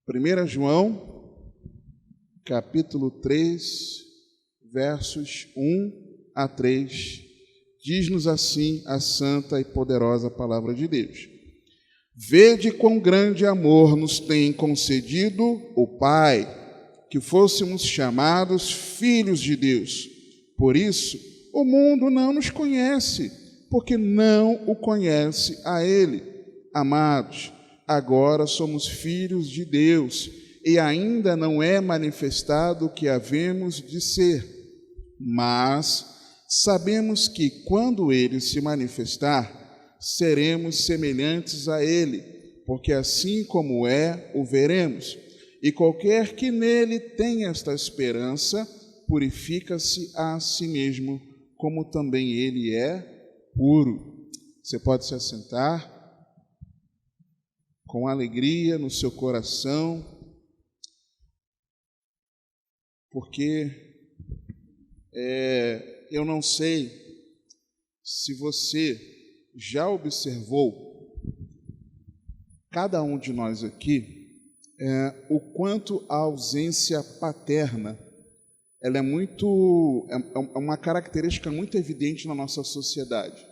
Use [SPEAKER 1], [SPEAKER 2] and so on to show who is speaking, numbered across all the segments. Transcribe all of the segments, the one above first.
[SPEAKER 1] 1 João, capítulo 3, versos 1 a 3, diz-nos assim a santa e poderosa palavra de Deus. Vede quão grande amor nos tem concedido o Pai, que fôssemos chamados filhos de Deus. Por isso, o mundo não nos conhece, porque não o conhece a Ele. Amados, agora somos filhos de Deus, e ainda não é manifestado o que havemos de ser. Mas sabemos que, quando Ele se manifestar, seremos semelhantes a Ele, porque assim como é, o veremos. E qualquer que nele tenha esta esperança, purifica-se a si mesmo, como também Ele é puro. Você pode se assentar com alegria no seu coração, porque eu não sei se você já observou, cada um de nós aqui, o quanto a ausência paterna ela é uma característica muito evidente na nossa sociedade.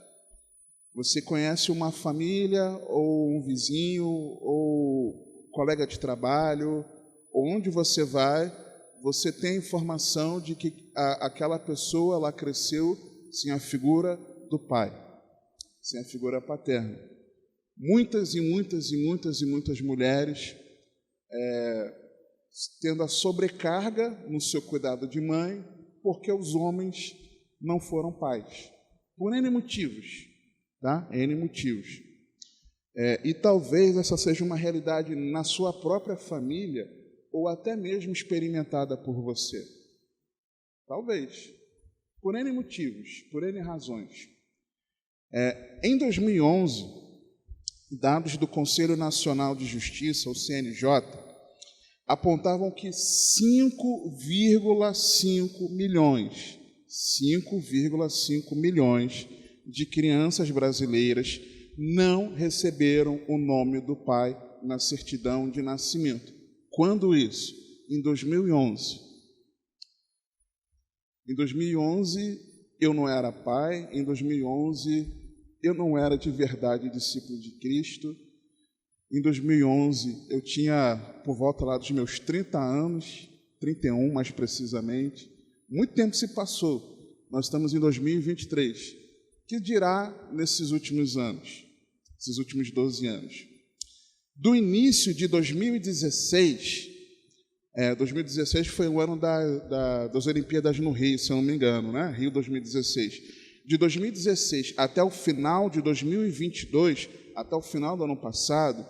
[SPEAKER 1] Você conhece uma família, ou um vizinho, ou colega de trabalho, ou onde você vai, você tem a informação de que aquela pessoa ela cresceu sem a figura do pai, sem a figura paterna. Muitas mulheres tendo a sobrecarga no seu cuidado de mãe, porque os homens não foram pais, por N motivos, tá? N motivos. E talvez essa seja uma realidade na sua própria família, ou até mesmo experimentada por você. Talvez, por N motivos, por N razões. Em 2011, dados do Conselho Nacional de Justiça, o CNJ, apontavam que 5,5 milhões de crianças brasileiras não receberam o nome do pai na certidão de nascimento. Quando isso? Em 2011. Em 2011, eu não era pai. Em 2011, eu não era de verdade discípulo de Cristo. Em 2011, eu tinha por volta lá dos meus 30 anos, 31 mais precisamente. Muito tempo se passou. Nós estamos em 2023. Que dirá nesses últimos anos, esses últimos 12 anos? Do início de 2016, 2016 foi o ano das Olimpíadas no Rio, se eu não me engano, né? Rio 2016. De 2016 até o final de 2022, até o final do ano passado,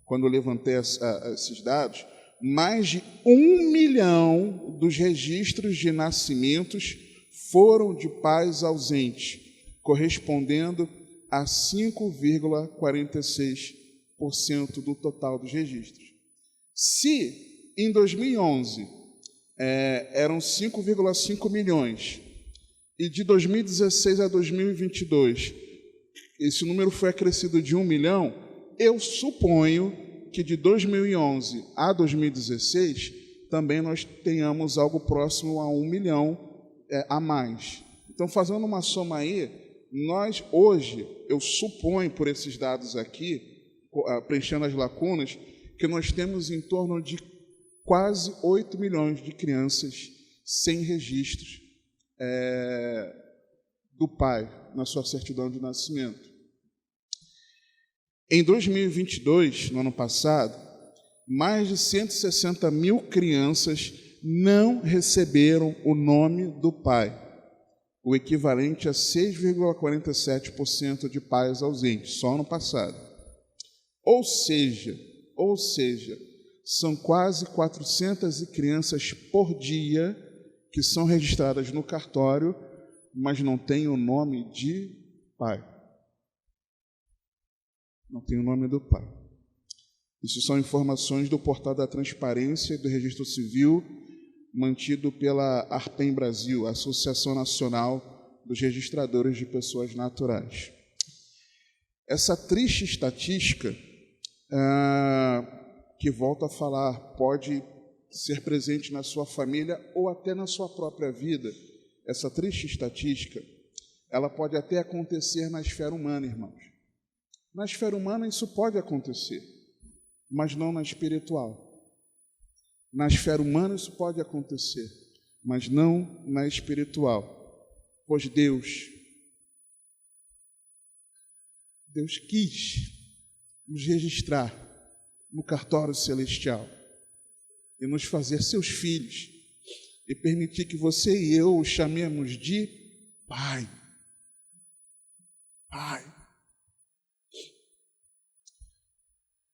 [SPEAKER 1] quando eu levantei esses dados, mais de 1 milhão dos registros de nascimentos foram de pais ausentes, correspondendo a 5,46% do total dos registros. Se em 2011 eram 5,5 milhões e de 2016 a 2022 esse número foi acrescido de 1 milhão, eu suponho que de 2011 a 2016 também nós tenhamos algo próximo a 1 milhão a mais. Então, fazendo uma soma aí, nós hoje, eu suponho por esses dados aqui, preenchendo as lacunas, que nós temos em torno de quase 8 milhões de crianças sem registros do pai na sua certidão de nascimento. Em 2022, no ano passado, mais de 160 mil crianças não receberam o nome do pai, o equivalente a 6,47% de pais ausentes, só no passado. Ou seja, são quase 400 crianças por dia que são registradas no cartório, mas não têm o nome de pai. Não tem o nome do pai. Isso são informações do Portal da Transparência e do Registro Civil, mantido pela ARPEM Brasil, Associação Nacional dos Registradores de Pessoas Naturais. Essa triste estatística que, volto a falar, pode ser presente na sua família ou até na sua própria vida, essa triste estatística, ela pode até acontecer na esfera humana, irmãos. Na esfera humana isso pode acontecer, mas não na espiritual. Na esfera humana isso pode acontecer, mas não na espiritual. Pois Deus quis nos registrar no cartório celestial e nos fazer seus filhos e permitir que você e eu o chamemos de Pai. Pai.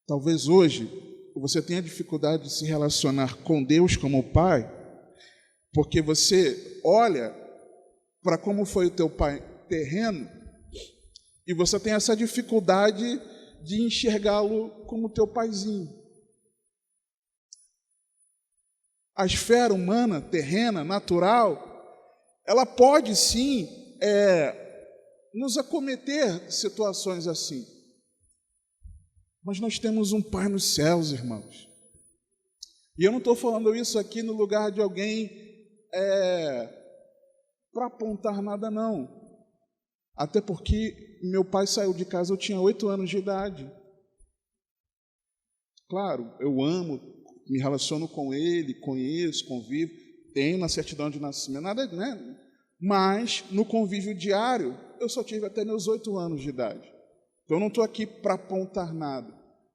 [SPEAKER 1] Talvez hoje você tenha dificuldade de se relacionar com Deus como Pai, porque você olha para como foi o teu pai terreno e você tem essa dificuldade de enxergá-lo como teu paizinho. A esfera humana, terrena, natural, ela pode sim nos acometer situações assim. Mas nós temos um Pai nos céus, irmãos. E eu não estou falando isso aqui no lugar de alguém para apontar nada, não. Até porque meu pai saiu de casa, eu tinha 8 anos de idade. Claro, eu amo, me relaciono com ele, conheço, convivo, tenho na certidão de nascimento, nada, né? Mas no convívio diário, eu só tive até meus 8 anos de idade. Então eu não estou aqui para apontar nada,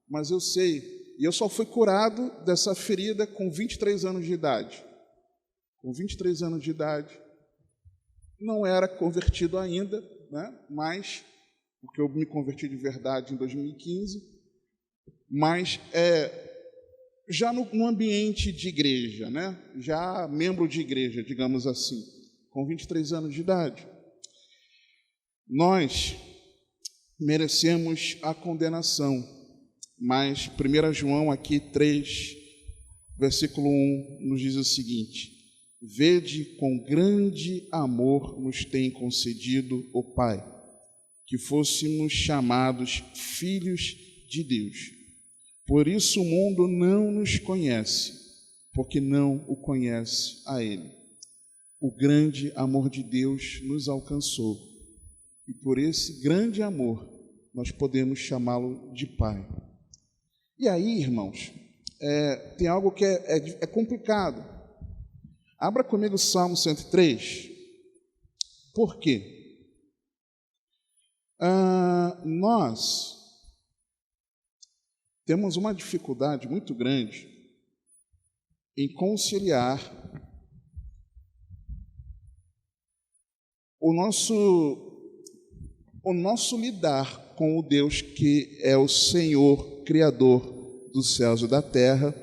[SPEAKER 1] mas eu sei, e eu só fui curado dessa ferida com 23 anos de idade. Com 23 anos de idade, não era convertido ainda, né? Mas, porque eu me converti de verdade em 2015, mas já no ambiente de igreja, né? Já membro de igreja, digamos assim, com 23 anos de idade. Nós merecemos a condenação, mas 1 João aqui 3, versículo 1, nos diz o seguinte: vede quão grande amor nos tem concedido o Pai, que fôssemos chamados filhos de Deus. Por isso o mundo não nos conhece, porque não o conhece a Ele. O grande amor de Deus nos alcançou, e por esse grande amor nós podemos chamá-lo de Pai. E aí, irmãos, tem algo que é complicado. Abra comigo o Salmo 103. Por quê? Nós temos uma dificuldade muito grande em conciliar o nosso lidar com o Deus que é o Senhor, Criador dos céus e da terra,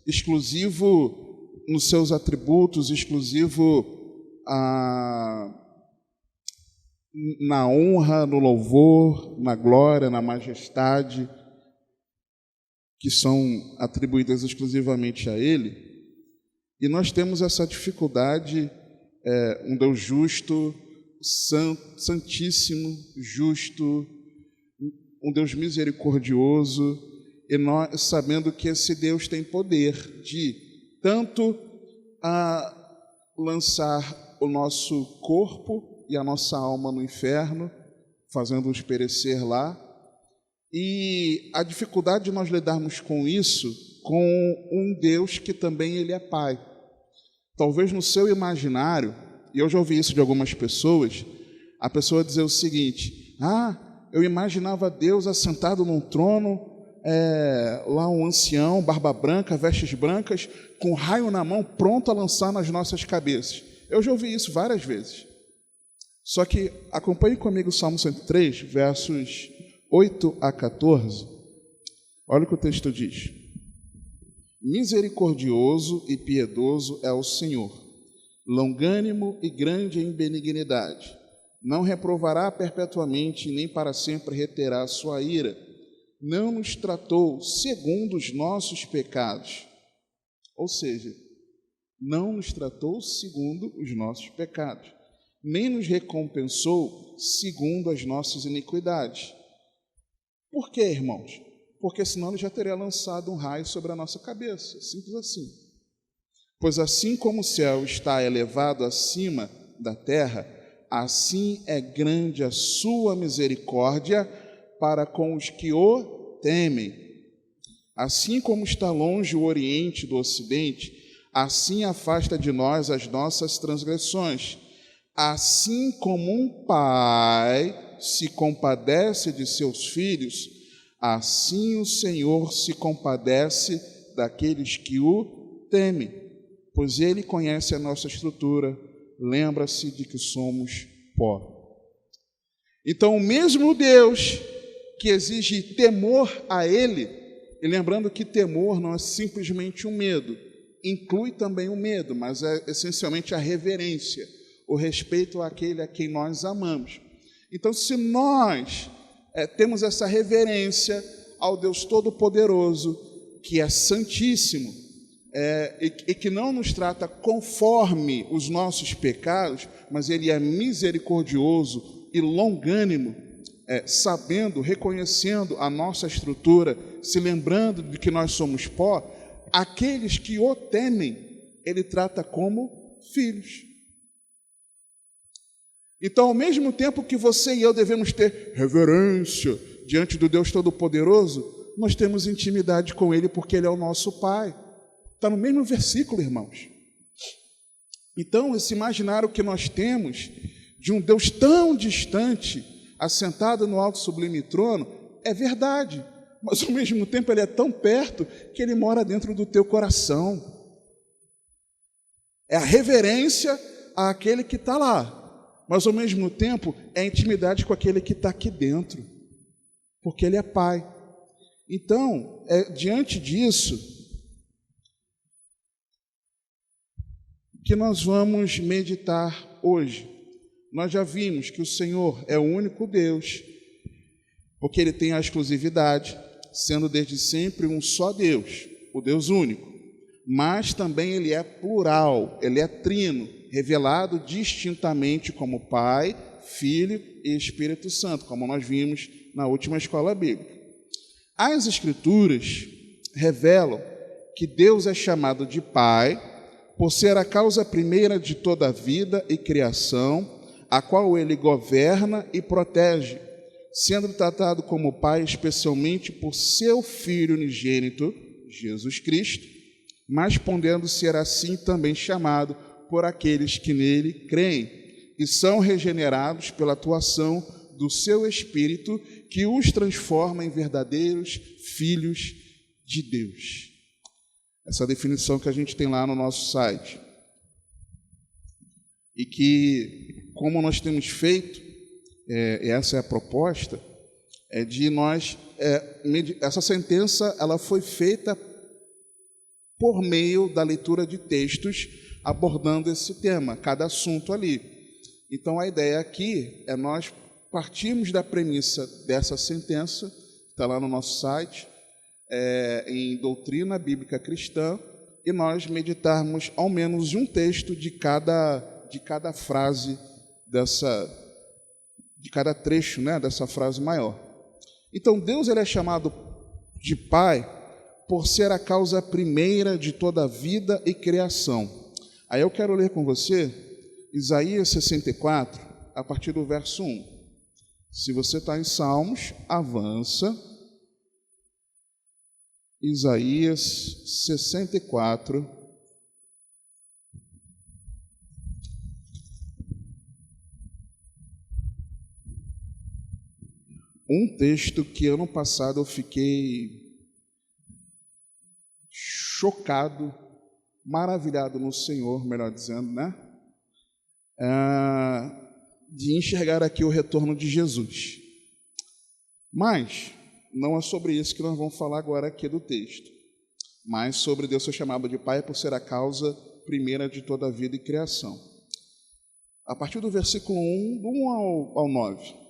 [SPEAKER 1] exclusivo nos seus atributos, exclusivo na honra, no louvor, na glória, na majestade, que são atribuídas exclusivamente a Ele. E nós temos essa dificuldade, um Deus justo, santíssimo, justo, um Deus misericordioso, e nós sabendo que esse Deus tem poder de tanto lançar o nosso corpo e a nossa alma no inferno, fazendo-os perecer lá, e a dificuldade de nós lidarmos com isso, com um Deus que também Ele é Pai. Talvez no seu imaginário, e eu já ouvi isso de algumas pessoas, a pessoa dizer o seguinte: eu imaginava Deus assentado num trono, lá um ancião, barba branca, vestes brancas, com um raio na mão, pronto a lançar nas nossas cabeças. Eu já ouvi isso várias vezes. Só que acompanhe comigo o Salmo 103, versos 8 a 14. Olha o que o texto diz: misericordioso e piedoso é o Senhor, longânimo e grande em benignidade. Não reprovará perpetuamente, nem para sempre reterá a sua ira. Não nos tratou segundo os nossos pecados. Ou seja, não nos tratou segundo os nossos pecados, nem nos recompensou segundo as nossas iniquidades. Por quê, irmãos? porque senão ele já teria lançado um raio sobre a nossa cabeça, simples assim. Pois assim como o céu está elevado acima da terra, assim é grande a sua misericórdia para com os que o temem. Assim como está longe o Oriente do Ocidente, assim afasta de nós as nossas transgressões. Assim como um pai se compadece de seus filhos, assim o Senhor se compadece daqueles que o temem, pois Ele conhece a nossa estrutura, lembra-se de que somos pó. Então, o mesmo Deus que exige temor a Ele, e lembrando que temor não é simplesmente um medo, inclui também o medo, mas é essencialmente a reverência, o respeito àquele a quem nós amamos. Então, se nós temos essa reverência ao Deus Todo-Poderoso, que é santíssimo, e que não nos trata conforme os nossos pecados, mas Ele é misericordioso e longânimo, sabendo, reconhecendo a nossa estrutura, se lembrando de que nós somos pó, aqueles que o temem, Ele trata como filhos. Então, ao mesmo tempo que você e eu devemos ter reverência diante do Deus Todo-Poderoso, nós temos intimidade com Ele porque Ele é o nosso Pai. Está no mesmo versículo, irmãos. Então, esse imaginário que nós temos de um Deus tão distante, assentado no alto sublime trono, é verdade, mas ao mesmo tempo Ele é tão perto que Ele mora dentro do teu coração. É a reverência àquele que está lá, mas ao mesmo tempo é a intimidade com aquele que está aqui dentro, porque Ele é Pai. Então, diante disso, que nós vamos meditar hoje. Nós já vimos que o Senhor é o único Deus, porque Ele tem a exclusividade, sendo desde sempre um só Deus, o Deus único. Mas também Ele é plural, Ele é trino, revelado distintamente como Pai, Filho e Espírito Santo, como nós vimos na última escola bíblica. As Escrituras revelam que Deus é chamado de Pai por ser a causa primeira de toda a vida e criação, a qual Ele governa e protege, sendo tratado como Pai especialmente por seu Filho unigênito, Jesus Cristo, mas podendo ser assim também chamado por aqueles que nele creem e são regenerados pela atuação do seu Espírito, que os transforma em verdadeiros filhos de Deus. Essa definição que a gente tem lá no nosso site. E que, como nós temos feito, essa é a proposta, de nós, essa sentença ela foi feita por meio da leitura de textos abordando esse tema, cada assunto ali. Então, a ideia aqui é nós partirmos da premissa dessa sentença, está lá no nosso site, em Doutrina Bíblica Cristã, e nós meditarmos ao menos um texto de cada frase de cada trecho, né, dessa frase maior. Então, Deus ele é chamado de Pai por ser a causa primeira de toda a vida e criação. Aí eu quero ler com você Isaías 64, a partir do verso 1. Se você está em Salmos, avança. Isaías 64. Um texto que ano passado eu fiquei chocado, maravilhado no Senhor, melhor dizendo, né? De enxergar aqui o retorno de Jesus. Mas não é sobre isso que nós vamos falar agora aqui do texto, mas sobre Deus ser chamado de Pai por ser a causa primeira de toda a vida e criação. A partir do versículo 1, do 1 ao 9.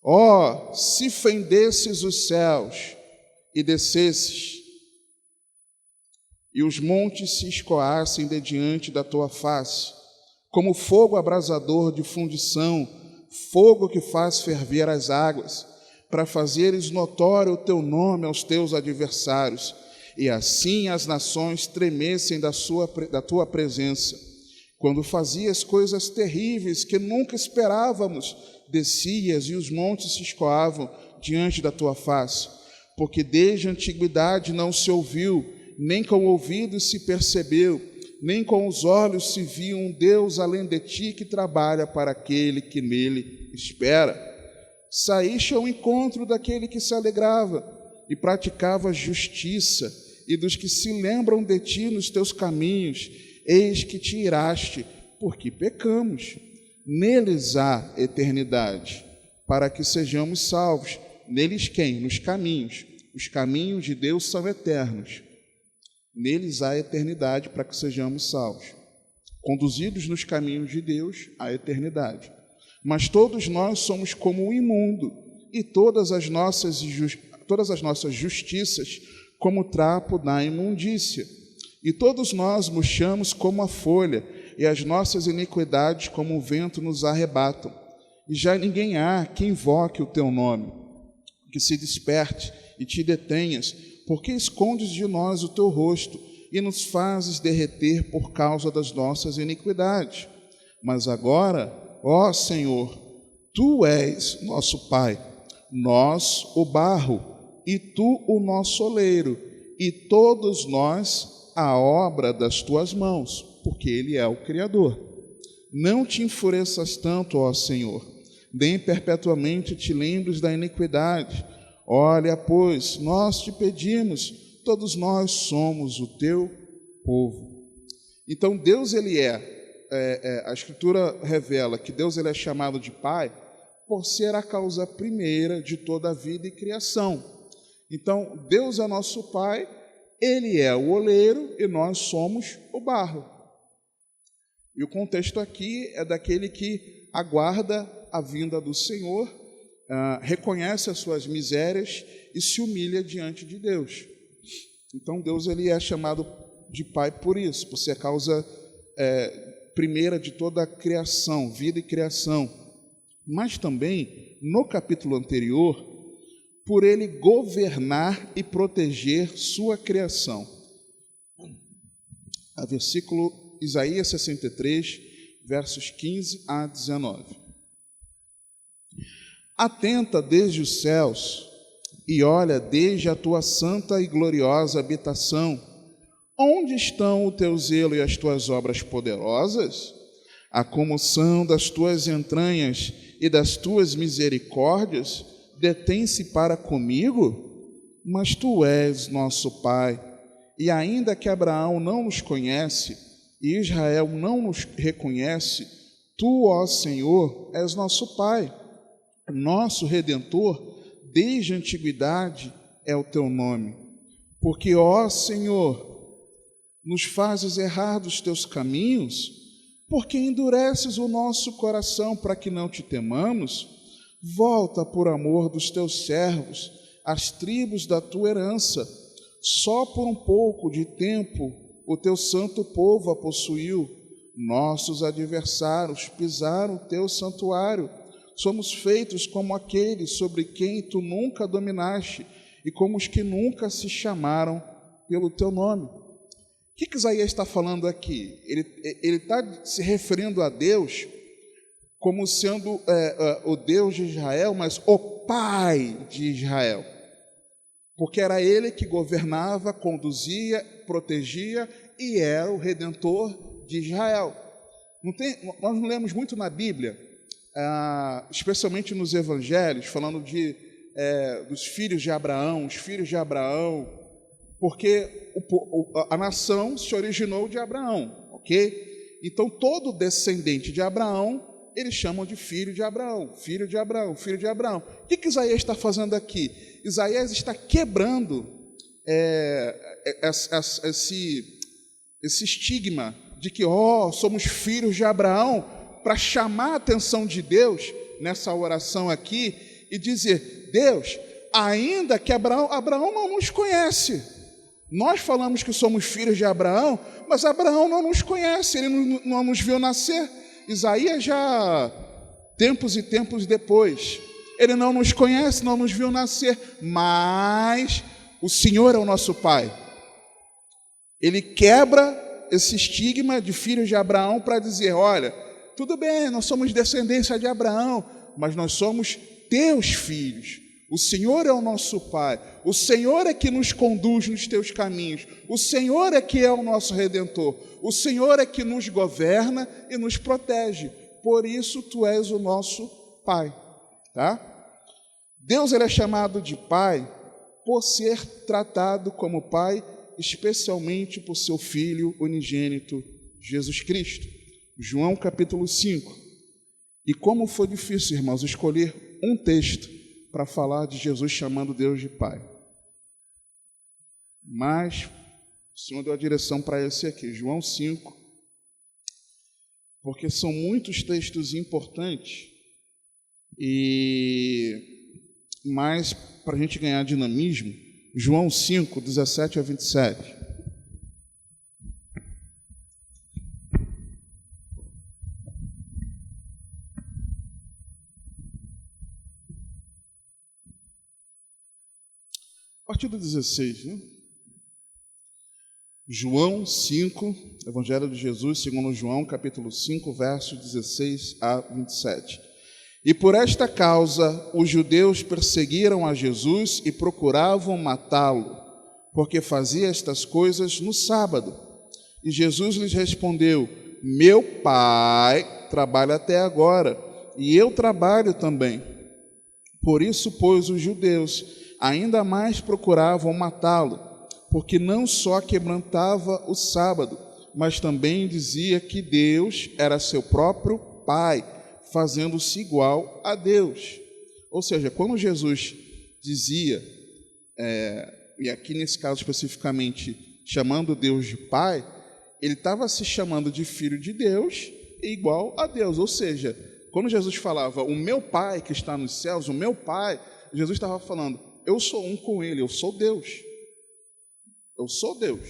[SPEAKER 1] Ó, se fendesses os céus e descesses, e os montes se escoassem de diante da tua face, como fogo abrasador de fundição, fogo que faz ferver as águas, para fazeres notório o teu nome aos teus adversários, e assim as nações tremessem da tua presença. Quando fazias coisas terríveis que nunca esperávamos, descias e os montes se escoavam diante da tua face, porque desde a antiguidade não se ouviu, nem com ouvidos se percebeu, nem com os olhos se viu um Deus além de ti que trabalha para aquele que nele espera. Saíste ao encontro daquele que se alegrava e praticava justiça, e dos que se lembram de ti nos teus caminhos, eis que te iraste, porque pecamos. Neles há eternidade, para que sejamos salvos. Neles quem? Nos caminhos. Os caminhos de Deus são eternos. Neles há eternidade, para que sejamos salvos. Conduzidos nos caminhos de Deus, há eternidade. Mas todos nós somos como o imundo, e todas as nossas justiças como trapo da imundícia. E todos nós murchamos como a folha, e as nossas iniquidades como o vento nos arrebatam. E já ninguém há que invoque o teu nome, que se desperte e te detenhas, porque escondes de nós o teu rosto e nos fazes derreter por causa das nossas iniquidades. Mas agora, ó Senhor, tu és nosso Pai, nós o barro, e tu o nosso oleiro, e todos nós a obra das tuas mãos, porque Ele é o Criador. Não te enfureças tanto, ó Senhor, nem perpetuamente te lembres da iniquidade. Olha, pois, nós te pedimos, todos nós somos o teu povo. Então Deus, Ele a Escritura revela que Deus, Ele é chamado de Pai por ser a causa primeira de toda a vida e criação. Então, Deus é nosso Pai, Ele é o oleiro e nós somos o barro. E o contexto aqui é daquele que aguarda a vinda do Senhor, reconhece as suas misérias e se humilha diante de Deus. Então, Deus, Ele é chamado de Pai por isso, por ser a causa primeira de toda a criação, vida e criação. Mas também, no capítulo anterior, por Ele governar e proteger sua criação. A versículo Isaías 63, versos 15 a 19. Atenta desde os céus e olha desde a tua santa e gloriosa habitação. Onde estão o teu zelo e as tuas obras poderosas? A comoção das tuas entranhas e das tuas misericórdias detém-se para comigo? Mas tu és nosso Pai, e ainda que Abraão não nos conhece e Israel não nos reconhece, tu, ó Senhor, és nosso Pai, nosso Redentor, desde a antiguidade é o teu nome. Porque, ó Senhor, nos fazes errar dos teus caminhos, porque endureces o nosso coração para que não te temamos. Volta por amor dos teus servos, as tribos da tua herança. Só por um pouco de tempo o teu santo povo a possuiu. Nossos adversários pisaram o teu santuário. Somos feitos como aqueles sobre quem tu nunca dominaste e como os que nunca se chamaram pelo teu nome. O que Isaías está falando aqui? Ele está se referindo a Deus como sendo o Deus de Israel, mas o Pai de Israel. Porque era Ele que governava, conduzia, protegia e era o Redentor de Israel. Nós não lemos muito na Bíblia, especialmente nos Evangelhos, falando dos filhos de Abraão, os filhos de Abraão, porque a nação se originou de Abraão, ok? Então, todo descendente de Abraão, eles chamam de filho de Abraão, filho de Abraão, filho de Abraão. O que Isaías está fazendo aqui? Isaías está quebrando esse estigma de que, somos filhos de Abraão, para chamar a atenção de Deus nessa oração aqui e dizer: Deus, ainda que Abraão não nos conhece, nós falamos que somos filhos de Abraão, mas Abraão não nos conhece, ele não nos viu nascer. Isaías já, tempos e tempos depois, Ele não nos conhece, não nos viu nascer, mas o Senhor é o nosso Pai. Ele quebra esse estigma de filhos de Abraão para dizer, olha, tudo bem, nós somos descendência de Abraão, mas nós somos teus filhos. O Senhor é o nosso Pai. O Senhor é que nos conduz nos teus caminhos. O Senhor é que é o nosso Redentor. O Senhor é que nos governa e nos protege. Por isso, tu és o nosso Pai. Tá? Deus ele é chamado de Pai por ser tratado como Pai, especialmente por seu Filho unigênito, Jesus Cristo. João capítulo 5. E como foi difícil, irmãos, escolher um texto para falar de Jesus chamando Deus de Pai. Mas o Senhor deu a direção para esse aqui, João 5, porque são muitos textos importantes, mas para a gente ganhar dinamismo, João 5, 17 a 27. A partir do 16, né? João 5, Evangelho de Jesus, segundo João, capítulo 5, versos 16 a 27. E por esta causa os judeus perseguiram a Jesus e procuravam matá-lo, porque fazia estas coisas no sábado. E Jesus lhes respondeu, meu Pai trabalha até agora, e eu trabalho também. Por isso, pois, os judeus ainda mais procuravam matá-lo, porque não só quebrantava o sábado, mas também dizia que Deus era seu próprio Pai, fazendo-se igual a Deus. Ou seja, quando Jesus dizia, e aqui nesse caso especificamente, chamando Deus de Pai, ele estava se chamando de filho de Deus e igual a Deus. Ou seja, quando Jesus falava, o meu Pai que está nos céus, o meu Pai, Jesus estava falando, eu sou um com ele, eu sou Deus. Eu sou Deus.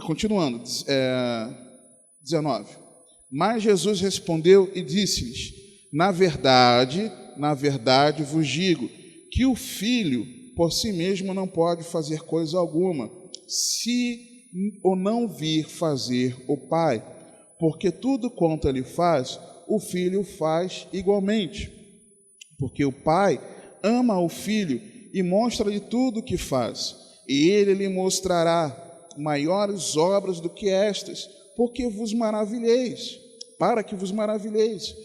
[SPEAKER 1] Continuando, 19. Mas Jesus respondeu e disse-lhes, na verdade vos digo, que o Filho por si mesmo não pode fazer coisa alguma, se o não vir fazer o Pai, porque tudo quanto ele faz, o Filho faz igualmente. Porque o Pai ama o Filho e mostra-lhe tudo o que faz, e ele lhe mostrará maiores obras do que estas, para que vos maravilheis.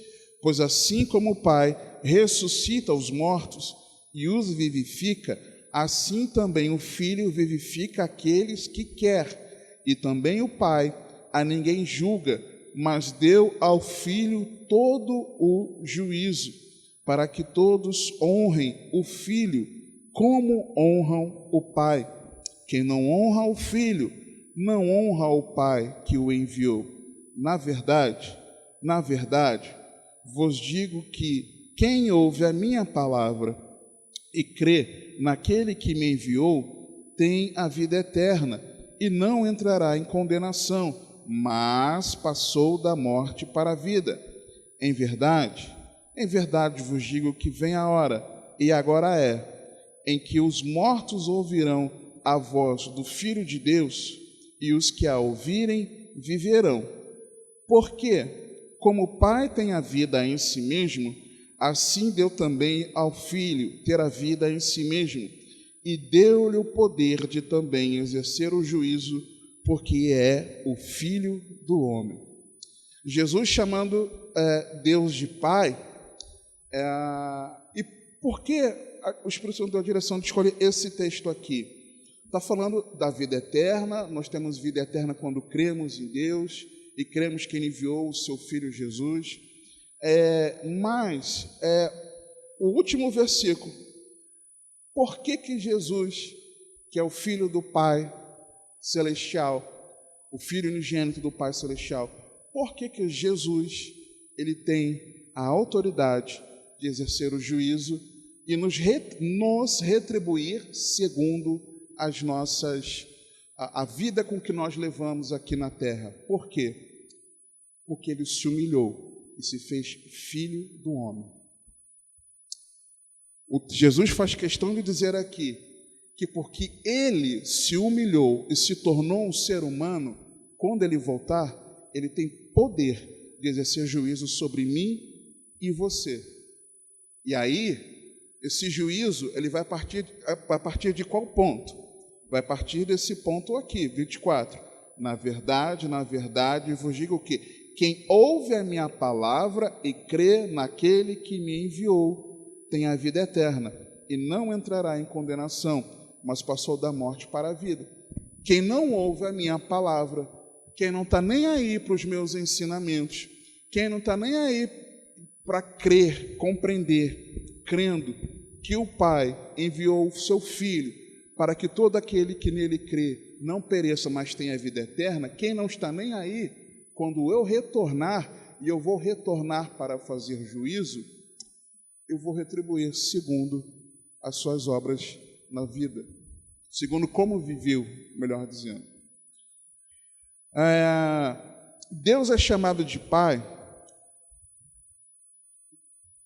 [SPEAKER 1] Pois assim como o Pai ressuscita os mortos e os vivifica, assim também o Filho vivifica aqueles que quer. E também o Pai a ninguém julga, mas deu ao Filho todo o juízo, para que todos honrem o Filho como honram o Pai. Quem não honra o Filho, não honra o Pai que o enviou. Na verdade, vos digo que quem ouve a minha palavra e crê naquele que me enviou, tem a vida eterna e não entrará em condenação, mas passou da morte para a vida. Em verdade vos digo que vem a hora, e agora é, em que os mortos ouvirão a voz do Filho de Deus, e os que a ouvirem viverão. Porque, como o Pai tem a vida em si mesmo, assim deu também ao Filho ter a vida em si mesmo, e deu-lhe o poder de também exercer o juízo, porque é o Filho do homem. Jesus chamando Deus de Pai, e por que o Espírito Santo deu a direção de escolher esse texto aqui? Está falando da vida eterna, nós temos vida eterna quando cremos em Deus, e cremos que Ele enviou o seu Filho Jesus, mas o último versículo, por que Jesus, que é o Filho do Pai Celestial, o Filho unigênito do Pai Celestial, por que Jesus ele tem a autoridade de exercer o juízo e nos retribuir segundo as nossas a vida com que nós levamos aqui na terra? Por quê? Porque ele se humilhou e se fez filho do homem. Jesus faz questão de dizer aqui que porque ele se humilhou e se tornou um ser humano, quando ele voltar, ele tem poder de exercer juízo sobre mim e você. E aí, esse juízo, ele vai partir de qual ponto? Vai partir desse ponto aqui, 24. Na verdade, vos digo o quê? Quem ouve a minha palavra e crê naquele que me enviou, tem a vida eterna, e não entrará em condenação, mas passou da morte para a vida. Quem não ouve a minha palavra, quem não está nem aí para os meus ensinamentos, quem não está nem aí para crer, compreender, crendo que o Pai enviou o seu Filho para que todo aquele que nele crê não pereça, mas tenha vida eterna, quem não está nem aí, quando eu retornar, e eu vou retornar para fazer juízo, eu vou retribuir segundo as suas obras na vida, segundo como viveu, melhor dizendo. Deus é chamado de Pai,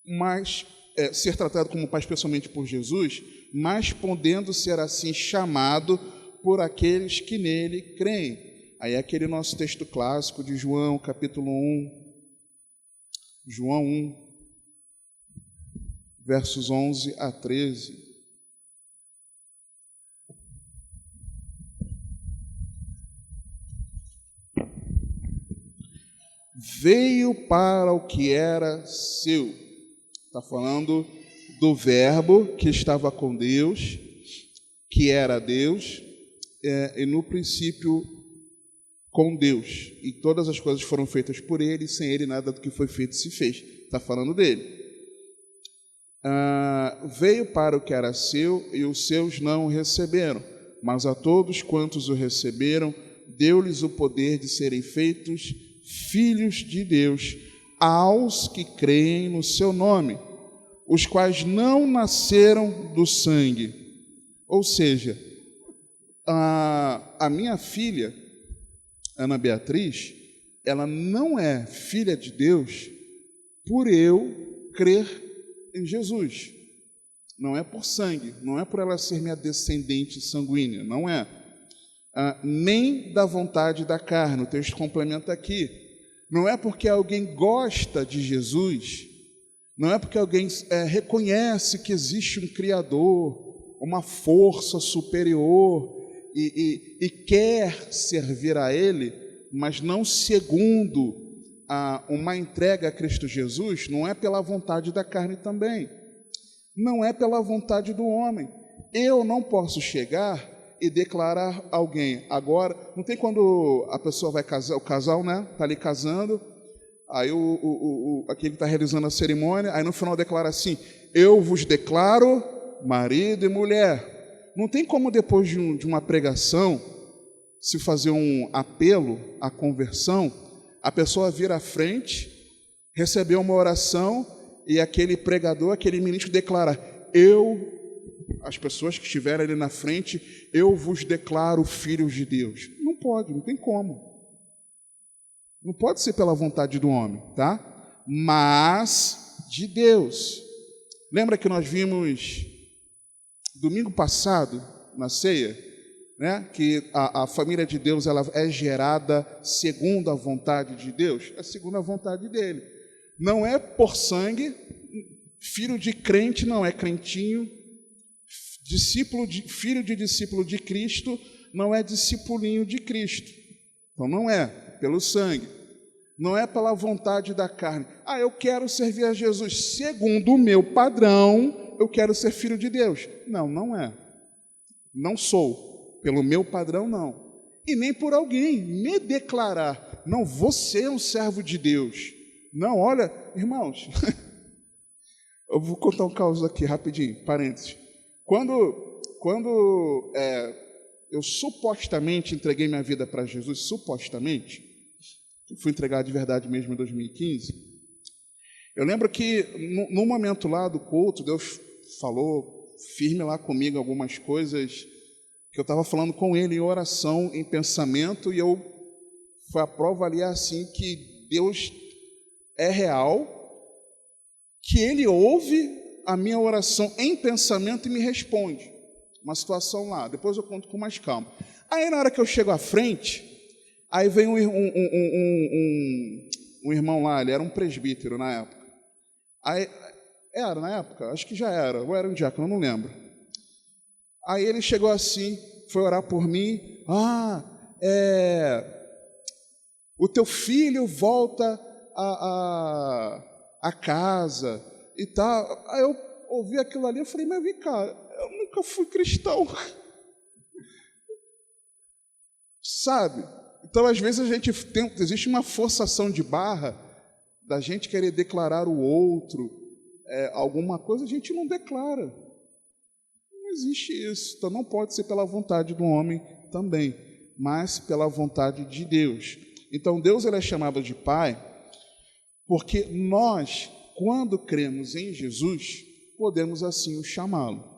[SPEAKER 1] mas ser tratado como Pai especialmente por Jesus, mas podendo ser assim chamado por aqueles que nele creem. Aí é aquele nosso texto clássico de João, capítulo 1, João 1, versos 11 a 13. Veio para o que era seu. Está falando do verbo que estava com Deus, que era Deus, e no princípio com Deus. E todas as coisas foram feitas por ele, e sem ele nada do que foi feito se fez. Está falando dele. Veio para o que era seu, e os seus não o receberam. Mas a todos quantos o receberam, deu-lhes o poder de serem feitos filhos de Deus, aos que creem no seu nome, os quais não nasceram do sangue. Ou seja, a minha filha, Ana Beatriz, ela não é filha de Deus por eu crer em Jesus. Não é por sangue, não é por ela ser minha descendente sanguínea, não é. Nem da vontade da carne, o texto complementa aqui. Não é porque alguém gosta de Jesus, não é porque alguém reconhece que existe um Criador, uma força superior e quer servir a Ele, mas não segundo uma entrega a Cristo Jesus, não é pela vontade da carne também, não é pela vontade do homem. Eu não posso chegar e declarar alguém. Agora, não tem quando a pessoa vai casar, o casal, né, está ali casando, aí aquele que está realizando a cerimônia, aí no final declara assim: eu vos declaro marido e mulher. Não tem como depois de uma pregação se fazer um apelo à conversão, a pessoa vir à frente, receber uma oração e aquele pregador, aquele ministro declara: as pessoas que estiverem ali na frente, eu vos declaro filhos de Deus. Não pode, não tem como. Não pode ser pela vontade do homem, tá? Mas de Deus. Lembra que nós vimos domingo passado, na ceia, né, que a família de Deus ela é gerada segundo a vontade de Deus? É segundo a vontade dele. Não é por sangue, filho de crente não é crentinho, filho de discípulo de Cristo não é discipulinho de Cristo. Então não é pelo sangue, não é pela vontade da carne. Eu quero servir a Jesus segundo o meu padrão, eu quero ser filho de Deus. Não é. Não sou, pelo meu padrão não. E nem por alguém me declarar: não, você é um servo de Deus. Não, olha, irmãos, eu vou contar um caso aqui rapidinho, parênteses. Quando eu supostamente entreguei minha vida para Jesus, supostamente, fui entregar de verdade mesmo em 2015, eu lembro que no momento lá do culto, Deus falou firme lá comigo algumas coisas que eu estava falando com Ele em oração, em pensamento, e foi a prova ali assim que Deus é real, que Ele ouve a minha oração em pensamento e me responde. Uma situação lá, depois eu conto com mais calma. Aí, na hora que eu chego à frente, aí vem um irmão lá, ele era um presbítero na época. Aí, era na época? Acho que já era, ou era um diácono, eu não lembro. Aí ele chegou assim, foi orar por mim. O teu filho volta a casa e tal. Aí eu ouvi aquilo ali, eu falei, mas vem cá, eu nunca fui cristão. Sabe? Então, às vezes, existe uma forçação de barra da gente querer declarar o outro, alguma coisa, a gente não declara. Não existe isso. Então, não pode ser pela vontade do homem também, mas pela vontade de Deus. Então, Deus ele é chamado de Pai, porque nós, quando cremos em Jesus, podemos assim o chamá-lo.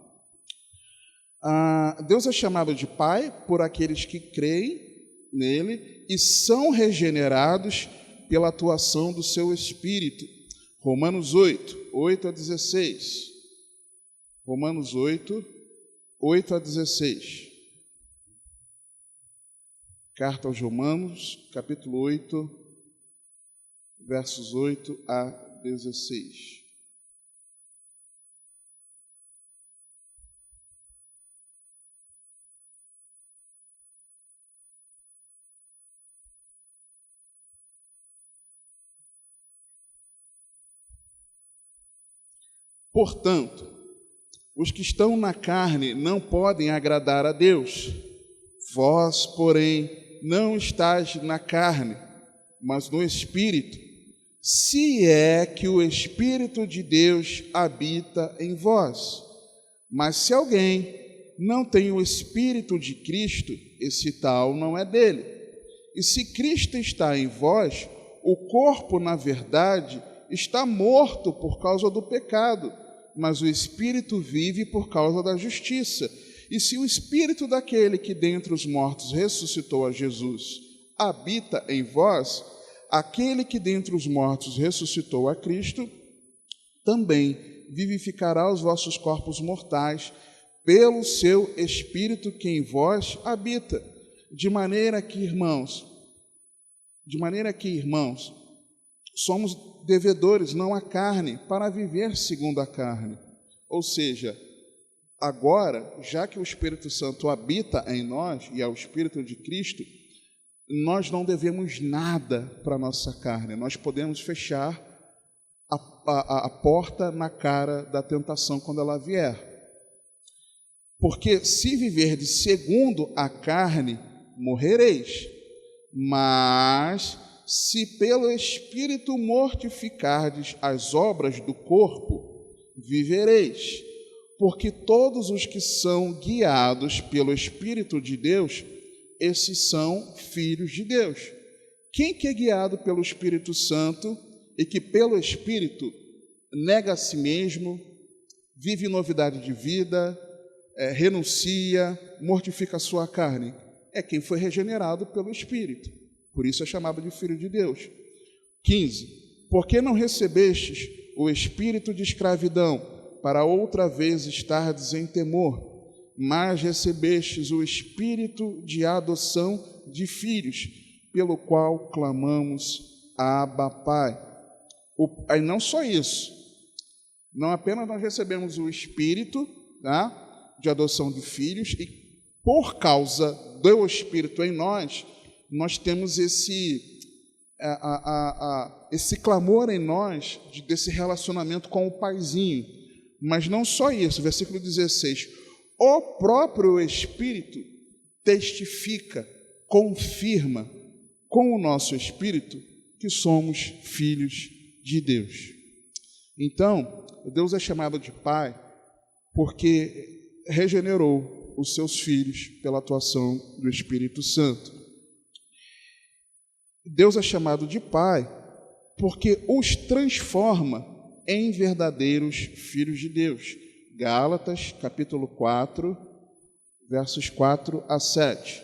[SPEAKER 1] Deus é chamado de Pai por aqueles que creem nele e são regenerados pela atuação do seu Espírito. Romanos 8, 8 a 16. Romanos 8, 8 a 16. Carta aos Romanos, capítulo 8, versos 8 a 16. Portanto, os que estão na carne não podem agradar a Deus. Vós, porém, não estáis na carne, mas no Espírito, se é que o Espírito de Deus habita em vós. Mas se alguém não tem o Espírito de Cristo, esse tal não é dele. E se Cristo está em vós, o corpo, na verdade, está morto por causa do pecado, mas o Espírito vive por causa da justiça. E se o Espírito daquele que dentre os mortos ressuscitou a Jesus habita em vós, aquele que dentre os mortos ressuscitou a Cristo também vivificará os vossos corpos mortais pelo seu Espírito que em vós habita. De maneira que, irmãos, somos devedores, não à carne, para viver segundo a carne. Ou seja, agora, já que o Espírito Santo habita em nós, e é o Espírito de Cristo, nós não devemos nada para a nossa carne. Nós podemos fechar a porta na cara da tentação quando ela vier. Porque se viverdes segundo a carne, morrereis. Mas se pelo Espírito mortificardes as obras do corpo, vivereis. Porque todos os que são guiados pelo Espírito de Deus, esses são filhos de Deus. Quem que é guiado pelo Espírito Santo e que pelo Espírito nega a si mesmo, vive novidade de vida, renuncia, mortifica a sua carne? É quem foi regenerado pelo Espírito. Por isso é chamado de filho de Deus. 15. Porque não recebestes o espírito de escravidão, para outra vez estardes em temor, mas recebestes o espírito de adoção de filhos, pelo qual clamamos, Abba, Pai. Aí não só isso, não apenas nós recebemos o espírito, tá, de adoção de filhos, e por causa do Espírito em nós, nós temos esse clamor em nós desse relacionamento com o Paizinho. Mas não só isso, versículo 16, o próprio Espírito testifica, confirma com o nosso Espírito que somos filhos de Deus. Então, Deus é chamado de Pai porque regenerou os seus filhos pela atuação do Espírito Santo. Deus é chamado de Pai porque os transforma em verdadeiros filhos de Deus. Gálatas, capítulo 4, versos 4 a 7.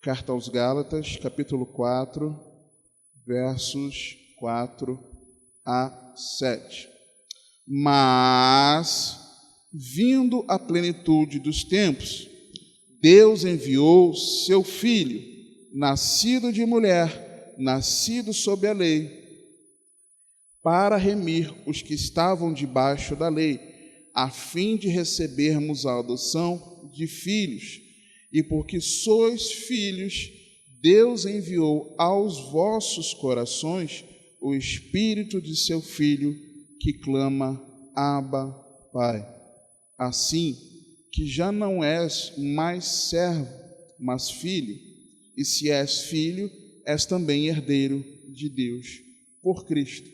[SPEAKER 1] Carta aos Gálatas, capítulo 4, versos 4 a 7. Mas, vindo a plenitude dos tempos, Deus enviou seu Filho, nascido de mulher, nascido sob a lei, para remir os que estavam debaixo da lei, a fim de recebermos a adoção de filhos. E porque sois filhos, Deus enviou aos vossos corações o Espírito de seu Filho, que clama, Abba, Pai. Assim que já não és mais servo, mas filho, e se és filho, és também herdeiro de Deus, por Cristo.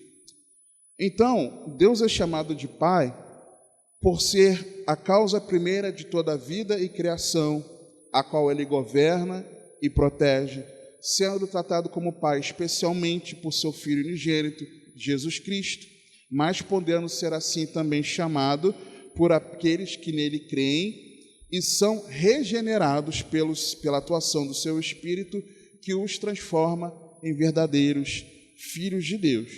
[SPEAKER 1] Então, Deus é chamado de Pai por ser a causa primeira de toda a vida e criação, a qual Ele governa e protege, sendo tratado como Pai especialmente por seu Filho unigênito, Jesus Cristo, mas podendo ser assim também chamado por aqueles que nele creem e são regenerados pela atuação do seu Espírito, que os transforma em verdadeiros filhos de Deus.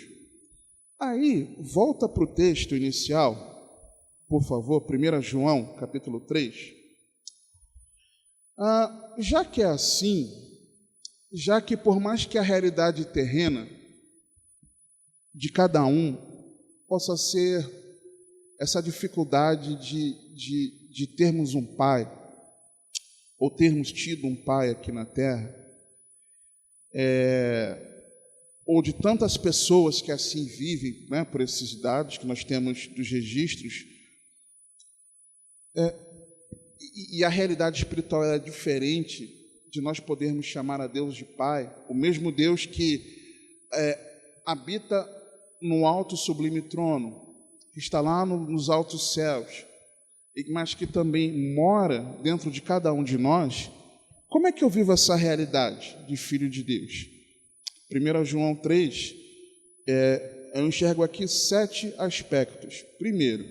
[SPEAKER 1] Aí, volta para o texto inicial, por favor, 1 João, capítulo 3. Já que é assim, já que por mais que a realidade terrena de cada um possa ser essa dificuldade de termos um pai, ou termos tido um pai aqui na Terra, ou de tantas pessoas que assim vivem, né, por esses dados que nós temos dos registros, e a realidade espiritual é diferente de nós podermos chamar a Deus de Pai, o mesmo Deus que habita no alto sublime trono, que está lá nos altos céus, mas que também mora dentro de cada um de nós. Como é que eu vivo essa realidade de filho de Deus? 1 João 3, eu enxergo aqui 7 aspectos. Primeiro,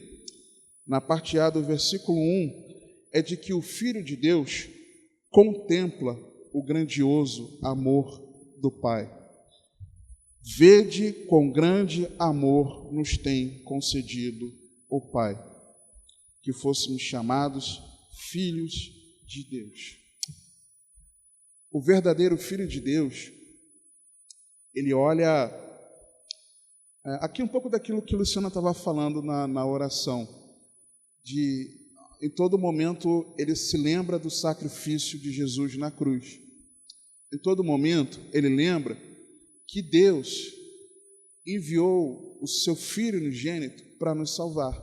[SPEAKER 1] na parte A do versículo 1, é de que o Filho de Deus contempla o grandioso amor do Pai. Vede quão grande amor nos tem concedido o Pai, que fôssemos chamados filhos de Deus. O verdadeiro Filho de Deus, ele olha, aqui um pouco daquilo que Luciana estava falando na oração, em todo momento ele se lembra do sacrifício de Jesus na cruz. Em todo momento ele lembra que Deus enviou o seu Filho unigênito para nos salvar.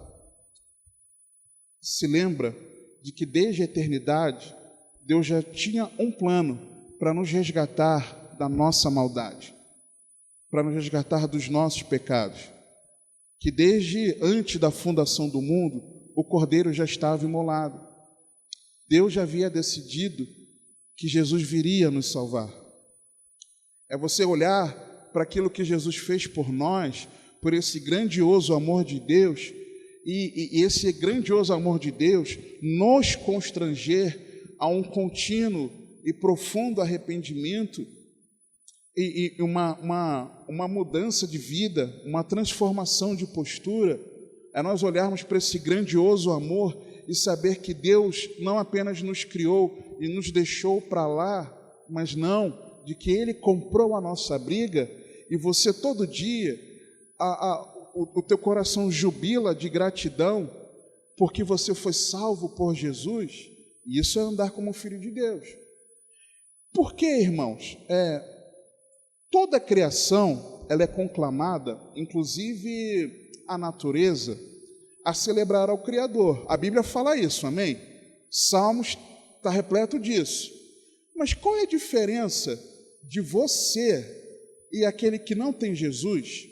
[SPEAKER 1] Se lembra de que desde a eternidade Deus já tinha um plano para nos resgatar da nossa maldade, para nos resgatar dos nossos pecados, que desde antes da fundação do mundo o Cordeiro já estava imolado. Deus já havia decidido que Jesus viria nos salvar. É você olhar para aquilo que Jesus fez por nós, por esse grandioso amor de Deus, e esse grandioso amor de Deus nos constranger a um contínuo e profundo arrependimento e uma mudança de vida, uma transformação de postura. É nós olharmos para esse grandioso amor e saber que Deus não apenas nos criou e nos deixou para lá, mas não, de que Ele comprou a nossa briga, e você todo dia, o teu coração jubila de gratidão, porque você foi salvo por Jesus, e isso é andar como filho de Deus. Por que, irmãos? Toda a criação, ela é conclamada, inclusive a natureza, a celebrar ao Criador. A Bíblia fala isso, amém? Salmos está repleto disso. Mas qual é a diferença de você e aquele que não tem Jesus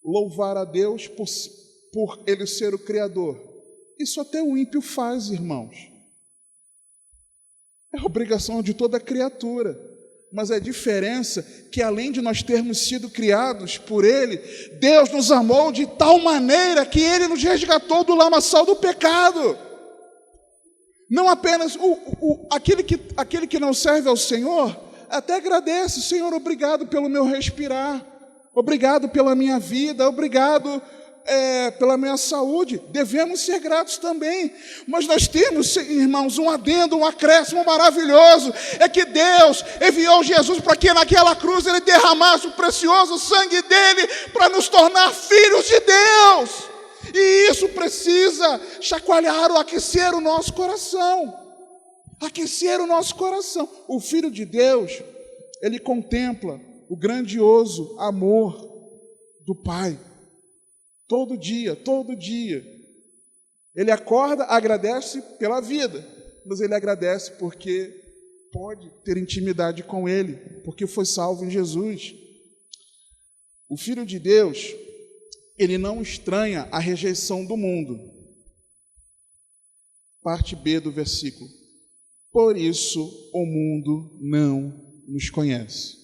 [SPEAKER 1] louvar a Deus por Ele ser o Criador? Isso até o ímpio faz, irmãos. É obrigação de toda criatura. Mas a diferença é que, além de nós termos sido criados por Ele, Deus nos amou de tal maneira que Ele nos resgatou do lamaçal do pecado. Não apenas aquele que não serve ao Senhor, até agradece, Senhor, obrigado pelo meu respirar, obrigado pela minha vida, obrigado pela minha saúde. Devemos ser gratos também, mas nós temos, irmãos, um adendo, um acréscimo maravilhoso, é que Deus enviou Jesus para que naquela cruz Ele derramasse o precioso sangue dEle para nos tornar filhos de Deus, e isso precisa chacoalhar ou aquecer o nosso coração, aquecer o nosso coração. O Filho de Deus, ele contempla o grandioso amor do Pai. Todo dia. Ele acorda, agradece pela vida, mas ele agradece porque pode ter intimidade com Ele, porque foi salvo em Jesus. O Filho de Deus, ele não estranha a rejeição do mundo. Parte B do versículo. Por isso o mundo não nos conhece.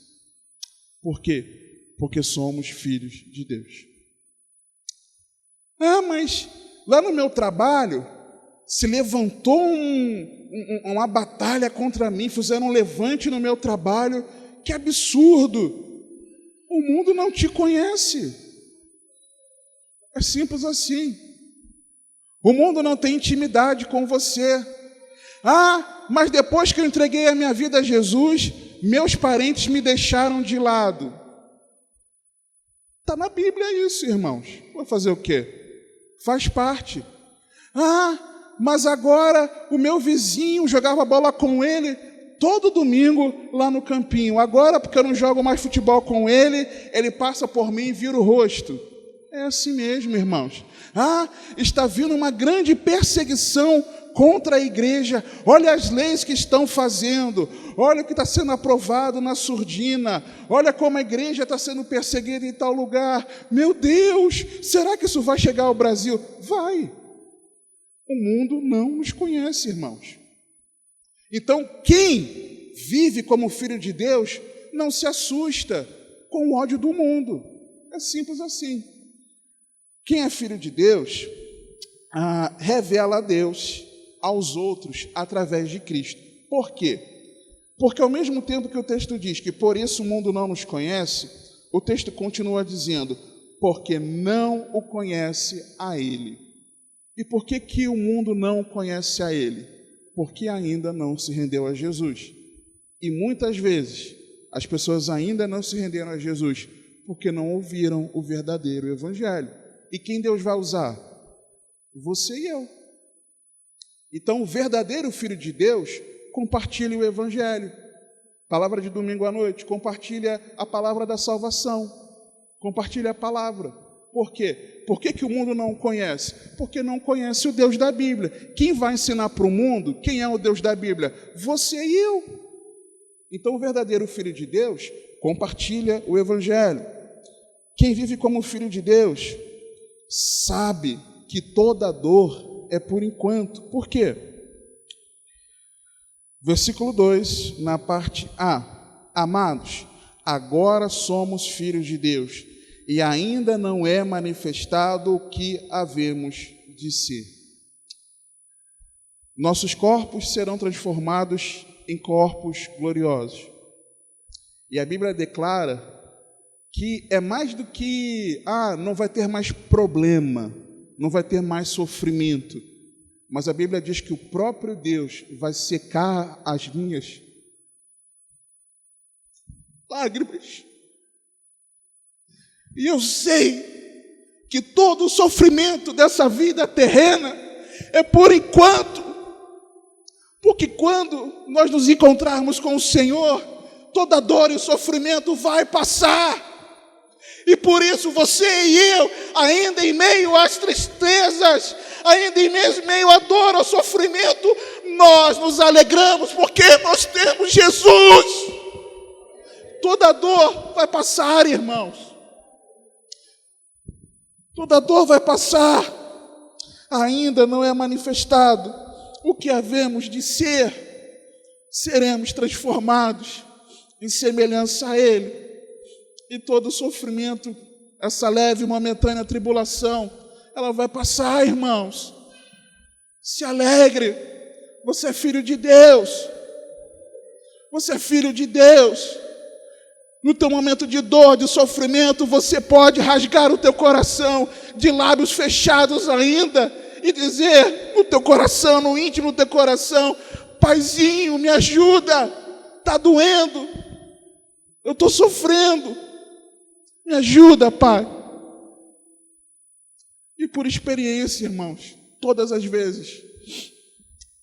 [SPEAKER 1] Por quê? Porque somos filhos de Deus. Mas lá no meu trabalho se levantou uma batalha contra mim, fizeram um levante no meu trabalho, que absurdo! O mundo não te conhece. É simples assim. O mundo não tem intimidade com você. Mas depois que eu entreguei a minha vida a Jesus, meus parentes me deixaram de lado. Está na Bíblia isso, irmãos. Vou fazer o quê? Faz parte. Mas agora o meu vizinho jogava bola com ele todo domingo lá no campinho. Agora, porque eu não jogo mais futebol com ele, ele passa por mim e vira o rosto. É assim mesmo, irmãos. Está vindo uma grande perseguição contra a igreja. Olha as leis que estão fazendo, olha o que está sendo aprovado na surdina, olha como a igreja está sendo perseguida em tal lugar. Meu Deus, será que isso vai chegar ao Brasil? Vai. O mundo não nos conhece, irmãos. Então, quem vive como filho de Deus não se assusta com o ódio do mundo. É simples assim. Quem é filho de Deus revela a Deus aos outros através de Cristo. Por quê? Porque ao mesmo tempo que o texto diz que por isso o mundo não nos conhece, o texto continua dizendo, porque não o conhece a Ele. E por que o mundo não conhece a Ele? Porque ainda não se rendeu a Jesus. E muitas vezes as pessoas ainda não se renderam a Jesus porque não ouviram o verdadeiro Evangelho. E quem Deus vai usar? Você e eu. Então, o verdadeiro Filho de Deus compartilha o Evangelho. Palavra de domingo à noite, compartilha a palavra da salvação. Compartilha a palavra. Por quê? Por que o mundo não o conhece? Porque não conhece o Deus da Bíblia. Quem vai ensinar para o mundo quem é o Deus da Bíblia? Você e eu. Então, o verdadeiro Filho de Deus compartilha o Evangelho. Quem vive como Filho de Deus sabe que toda dor é por enquanto. Por quê? Versículo 2, na parte A. Amados, agora somos filhos de Deus, e ainda não é manifestado o que havemos de ser. Nossos corpos serão transformados em corpos gloriosos. E a Bíblia declara que é mais do que, não vai ter mais problema, não vai ter mais sofrimento. Mas a Bíblia diz que o próprio Deus vai secar as minhas lágrimas. E eu sei que todo o sofrimento dessa vida terrena é por enquanto. Porque quando nós nos encontrarmos com o Senhor, toda dor e sofrimento vai passar. E por isso você e eu, ainda em meio às tristezas, ainda em meio à dor, ao sofrimento, nós nos alegramos porque nós temos Jesus. Toda dor vai passar, irmãos. Toda dor vai passar. Ainda não é manifestado o que havemos de ser. Seremos transformados em semelhança a Ele. E todo sofrimento, essa leve e momentânea tribulação, ela vai passar, irmãos. Se alegre, você é filho de Deus. Você é filho de Deus. No teu momento de dor, de sofrimento, você pode rasgar o teu coração de lábios fechados ainda e dizer no teu coração, no íntimo do teu coração: Paizinho, me ajuda, está doendo, eu estou sofrendo, me ajuda, Pai. E por experiência, irmãos, todas as vezes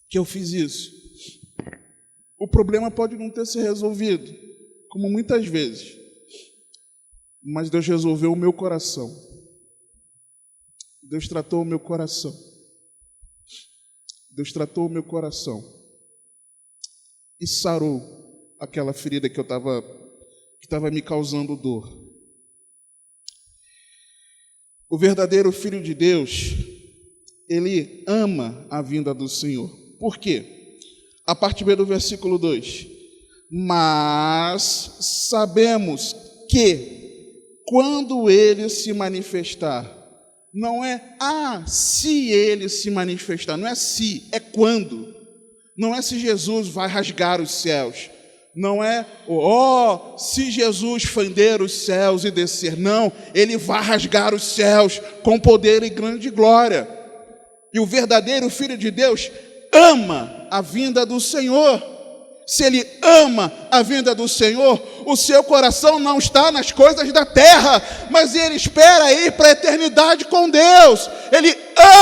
[SPEAKER 1] que eu fiz isso, o problema pode não ter se resolvido, como muitas vezes, mas Deus resolveu o meu coração. Deus tratou o meu coração. Deus tratou o meu coração e sarou aquela ferida que estava me causando dor. O verdadeiro Filho de Deus, ele ama a vinda do Senhor. Por quê? A partir do versículo 2. Mas sabemos que quando ele se manifestar, não é se ele se manifestar, não é se, é quando. Não é se Jesus vai rasgar os céus. Não é, se Jesus fender os céus e descer. Não, ele vai rasgar os céus com poder e grande glória. E o verdadeiro Filho de Deus ama a vinda do Senhor. Se ele ama a vinda do Senhor, o seu coração não está nas coisas da terra, mas ele espera ir para a eternidade com Deus. Ele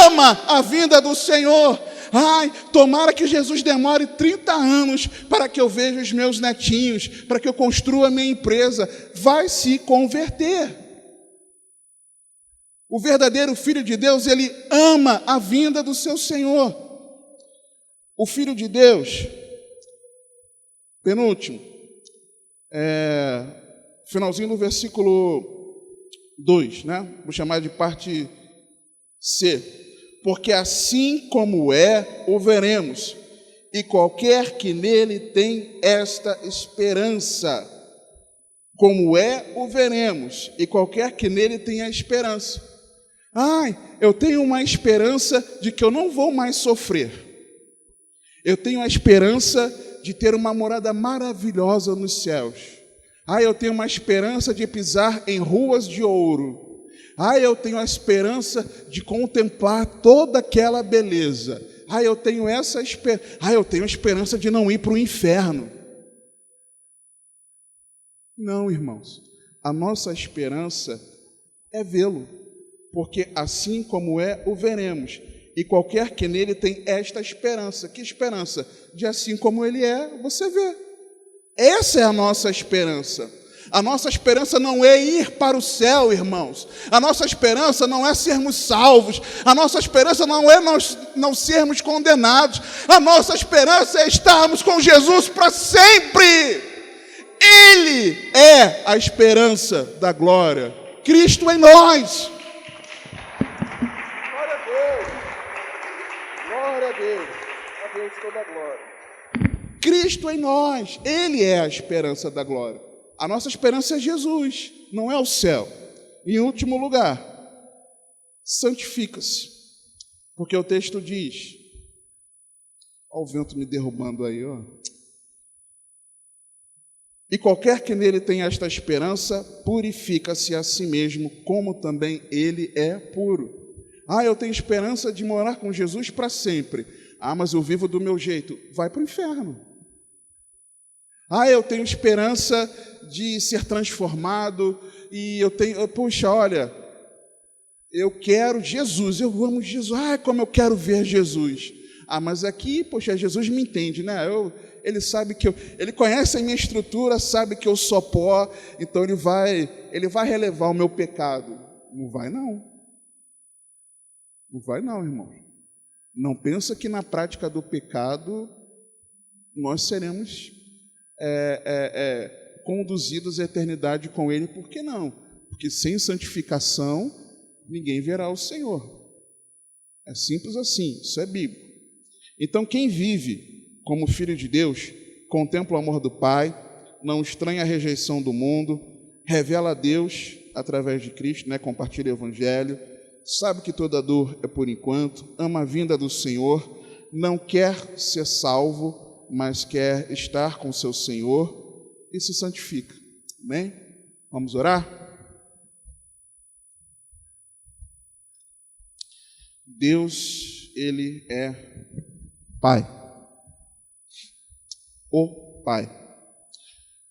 [SPEAKER 1] ama a vinda do Senhor. Ai, tomara que Jesus demore 30 anos para que eu veja os meus netinhos, para que eu construa a minha empresa. Vai se converter. O verdadeiro Filho de Deus, ele ama a vinda do seu Senhor. O Filho de Deus, penúltimo, finalzinho do versículo 2, né? Vou chamar de parte C. Porque assim como o veremos, e qualquer que nele tem esta esperança. Como o veremos, e qualquer que nele tem a esperança. Eu tenho uma esperança de que eu não vou mais sofrer. Eu tenho a esperança de ter uma morada maravilhosa nos céus. Eu tenho uma esperança de pisar em ruas de ouro. Eu tenho a esperança de contemplar toda aquela beleza. Eu tenho essa esperança. Eu tenho a esperança de não ir para o inferno. Não, irmãos. A nossa esperança é vê-lo. Porque assim como o veremos. E qualquer que nele tem esta esperança. Que esperança? De assim como ele você vê. Essa é a nossa esperança. A nossa esperança não é ir para o céu, irmãos. A nossa esperança não é sermos salvos. A nossa esperança não é nós não sermos condenados. A nossa esperança é estarmos com Jesus para sempre. Ele é a esperança da glória. Cristo em nós. Glória a Deus. Glória a Deus. A Deus toda a glória. Cristo em nós. Ele é a esperança da glória. A nossa esperança é Jesus, não é o céu. Em último lugar, santifica-se. Porque o texto diz, olha o vento me derrubando aí, ó. E qualquer que nele tenha esta esperança, purifica-se a si mesmo, como também ele é puro. Eu tenho esperança de morar com Jesus para sempre. Mas eu vivo do meu jeito. Vai para o inferno. Eu tenho esperança de ser transformado, e eu quero Jesus, eu amo Jesus, como eu quero ver Jesus. Mas aqui, Jesus me entende, né? Ele sabe ele conhece a minha estrutura, sabe que eu sou pó, então ele vai relevar o meu pecado. Não vai não. Não vai não, irmão. Não pensa que na prática do pecado nós seremos conduzidos à eternidade com ele. Por que não? Porque sem santificação ninguém verá o Senhor. É simples assim, isso é bíblico. Então quem vive como filho de Deus contempla o amor do Pai, não estranha a rejeição do mundo, revela a Deus através de Cristo, né? Compartilha o Evangelho, sabe que toda dor é por enquanto, ama a vinda do Senhor, não quer ser salvo, mas quer estar com seu Senhor e se santifica. Amém? Vamos orar? Deus, Ele é Pai. O Pai.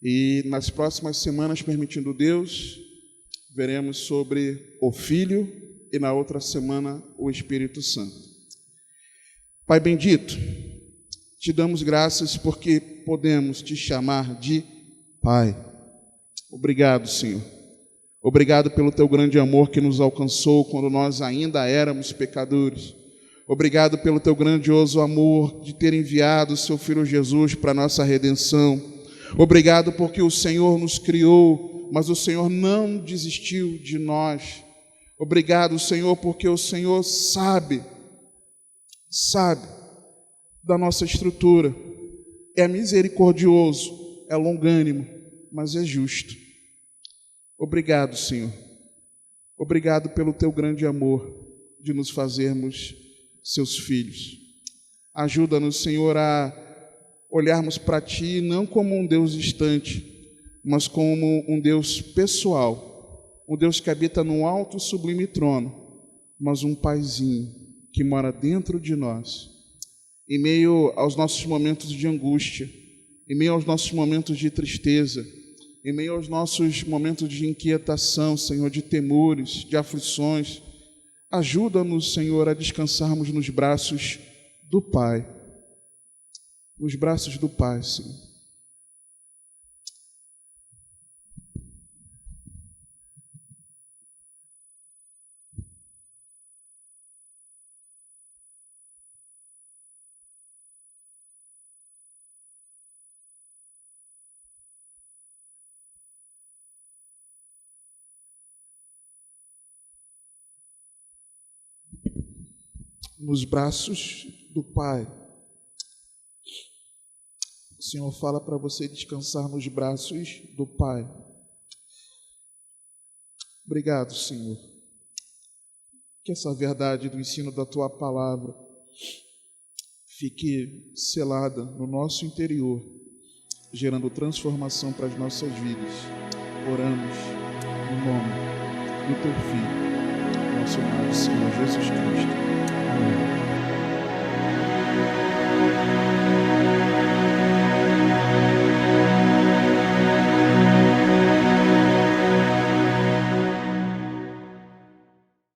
[SPEAKER 1] E nas próximas semanas, permitindo Deus, veremos sobre o Filho e na outra semana o Espírito Santo. Pai bendito, te damos graças porque podemos te chamar de Pai. Obrigado, Senhor. Obrigado pelo teu grande amor que nos alcançou quando nós ainda éramos pecadores. Obrigado pelo teu grandioso amor de ter enviado o seu Filho Jesus para a nossa redenção. Obrigado porque o Senhor nos criou, mas o Senhor não desistiu de nós. Obrigado, Senhor, porque o Senhor sabe da nossa estrutura. É misericordioso, é longânimo, mas é justo. Obrigado, Senhor. Obrigado pelo teu grande amor de nos fazermos seus filhos. Ajuda-nos, Senhor, a olharmos para Ti não como um Deus distante, mas como um Deus pessoal, um Deus que habita num alto e sublime trono, mas um Paizinho que mora dentro de nós, em meio aos nossos momentos de angústia, em meio aos nossos momentos de tristeza, em meio aos nossos momentos de inquietação, Senhor, de temores, de aflições. Ajuda-nos, Senhor, a descansarmos nos braços do Pai. Nos braços do Pai, Senhor. Nos braços do Pai. O Senhor fala para você descansar nos braços do Pai. Obrigado, Senhor. Que essa verdade do ensino da Tua palavra fique selada no nosso interior, gerando transformação para as nossas vidas. Oramos no nome do Teu Filho, nosso amado Senhor Jesus Cristo. Amém.